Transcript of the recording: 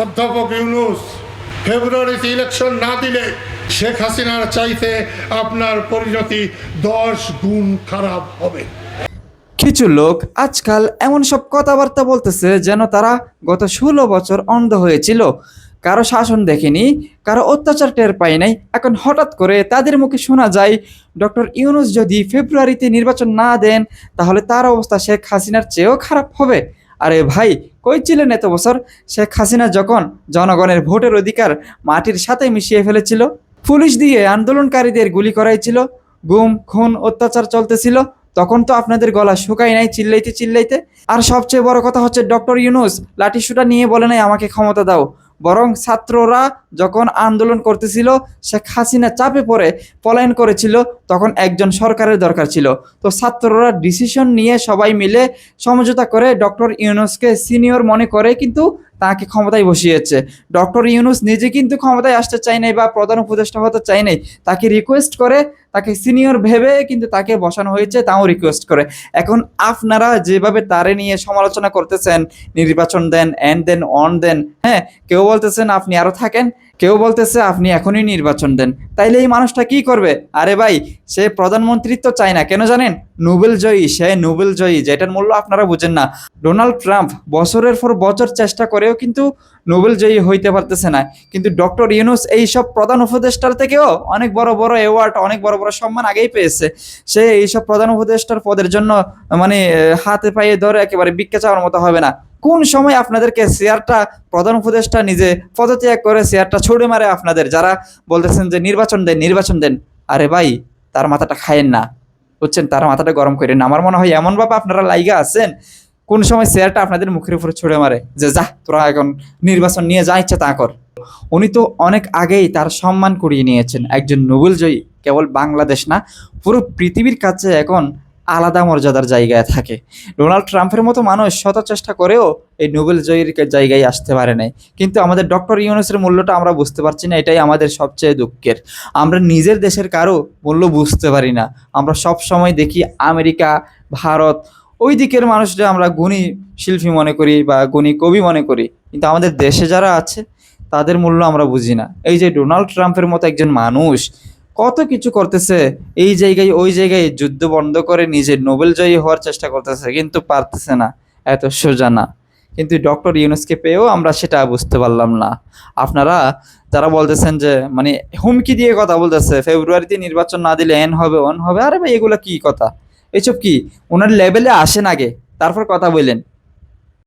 অধ্যাপক ইউনূস, ফেব্রুয়ারিতে ইলেকশন না দিলে শেখ হাসিনার চাইতে আপনার পরিণতি 10 গুণ খারাপ হবে। কিছু লোক আজকাল এমন সব কথাবার্তা বলতেছে যেন তারা গত 16 বছর অন্ধ হয়েছিল, কারো শাসন দেখেনি, কারো অত্যাচার টের পায় নাই। এখন হঠাৎ করে তাদের মুখে শোনা যায় ডক্টর ইউনূস যদি ফেব্রুয়ারিতে নির্বাচন না দেন তাহলে তার অবস্থা শেখ হাসিনার চেয়েও খারাপ হবে। আরে ভাই, কই ছিলেন এত বছর? শেখ হাসিনা যখন জনগণের ভোটের অধিকার মাটির সাথে মিশিয়ে ফেলেছিল, পুলিশ দিয়ে আন্দোলনকারীদের গুলি করাইছিল, গুম খুন অত্যাচার চলতেছিল, তখন তো আপনাদের গলা শুকায় নাই চিল্লাইতে চিল্লাইতে। আর সবচেয়ে বড় কথা হচ্ছে ডক্টর ইউনূস লাঠিসোঁটা নিয়ে বলে নাই আমাকে ক্ষমতা দাও, বরং ছাত্ররা যখন আন্দোলন করতেছিল, শেখ হাসিনা চাপে পড়ে পলায়ন করেছিল, তখন একজন সরকারের দরকার ছিল। তো ছাত্ররা ডিসিশন নিয়ে সবাই মিলে সমঝোতা করে ডক্টর ইউনূসকে সিনিয়র মনে করে কিন্তু তাকে ক্ষমতায় বসিয়েছে। ডক্টর ইউনূস নিজে কিন্তু ক্ষমতায় আসতে চায় নাই বা প্রধান উপদেষ্টা হতে চায় নাই, তাকে রিকোয়েস্ট করে, তাকে সিনিয়র ভেবে কিন্তু তাকে বসানো হয়েছে, তাও রিকোয়েস্ট করে। এখন আপনারা যেভাবে তারে নিয়ে সমালোচনা করতেছেন, নির্বাচন দেন, এন্ড দেন, অন দেন, হ্যাঁ, কেউ বলতেছেন আপনি আরো থাকেন, কেউ বলতেছে আপনি এখনই নির্বাচন দেন, তাইলে এই মানুষটা কি করবে? আরে ভাই, সে প্রধানমন্ত্রিত্ব চায় না, কেন জানেন? নোবেল জয়ী, সে নোবেল জয়ী, যেটার মূল্য আপনারা বুঝেন না। ডোনাল্ড ট্রাম্প বছরের পর বছর চেষ্টা করেও কিন্তু নোবেল জয়ী হইতে পারতেছে না, কিন্তু ডক্টর ইউনূস এইসব প্রধান উপদেষ্টার থেকেও অনেক বড় বড় অ্যাওয়ার্ড, অনেক বড় বড় সম্মান আগেই পেয়েছে। সে এইসব প্রধান উপদেষ্টার পদের জন্য মানে হাতে পায়ে ধরে একেবারে ভিক্ষা চাওয়ার মতো হবে না। কোন সময় আপনাদেরকে চেয়ারটা, প্রধান উপদেষ্টা নিজে পদত্যাগ করে চেয়ারটা ছুড়ে মারে আপনাদের, যারা বলতেছেন যে নির্বাচন দেন নির্বাচন দেন। আরে ভাই, তার মাথাটা খায়েন না, বুঝছেন? তার মাথাটা গরম করেন না। আমার মনে হয় এমন ভাবে আপনারা লাইগা আছেন, কোন সময় চেয়ারটা আপনাদের মুখের উপরে ছুড়ে মারে যে যা তোরা এখন নির্বাচন নিয়ে যা ইচ্ছা তা কর। উনি তো অনেক আগেই তার সম্মান করিয়ে নিয়েছেন, একজন নোবেল জয়ী কেবল বাংলাদেশ না, পুরো পৃথিবীর কাছে এখন আলাদা মর্যাদার জায়গায় থাকে। ডোনাল্ড ট্রাম্পের মতো মানুষ শত চেষ্টা করেও এই নোবেল জয়ীর জায়গায় আসতে পারে নাই, কিন্তু আমাদের ডক্টর ইউনূসের মূল্যটা আমরা বুঝতে পারছি না, এটাই আমাদের সবচেয়ে দুঃখের। আমরা নিজের দেশের কারো মূল্য বুঝতে পারি না। আমরা সব সময় দেখি আমেরিকা, ভারত, ওই দিকের মানুষরা আমরা গুণী শিল্পী মনে করি বা গুণী কবি মনে করি, কিন্তু আমাদের দেশে যারা আছে তাদের মূল্য আমরা বুঝি না। এই যে ডোনাল্ড ট্রাম্পের মতো একজন মানুষ কত কিছু করতেছে, এই জায়গায় ওই জায়গায় যুদ্ধ বন্ধ করে নিজে নোবেল জয়ী হওয়ার চেষ্টা করতেছে, কিন্তু পারতেছে না, এত সোজা না। কিন্তু ডক্টর ইউনূসকে পেয়েও আমরা সেটা বুঝতে পারলাম না। আপনারা যারা বলতেছেন যে মানে হুমকি দিয়ে কথা বলতেছে, ফেব্রুয়ারিতে নির্বাচন না দিলে এন হবে অন হবে, আরে ভাই এগুলো কি কথা? এসব কি? ওনার লেভেলে আসেন আগে, তারপর কথা বললেন।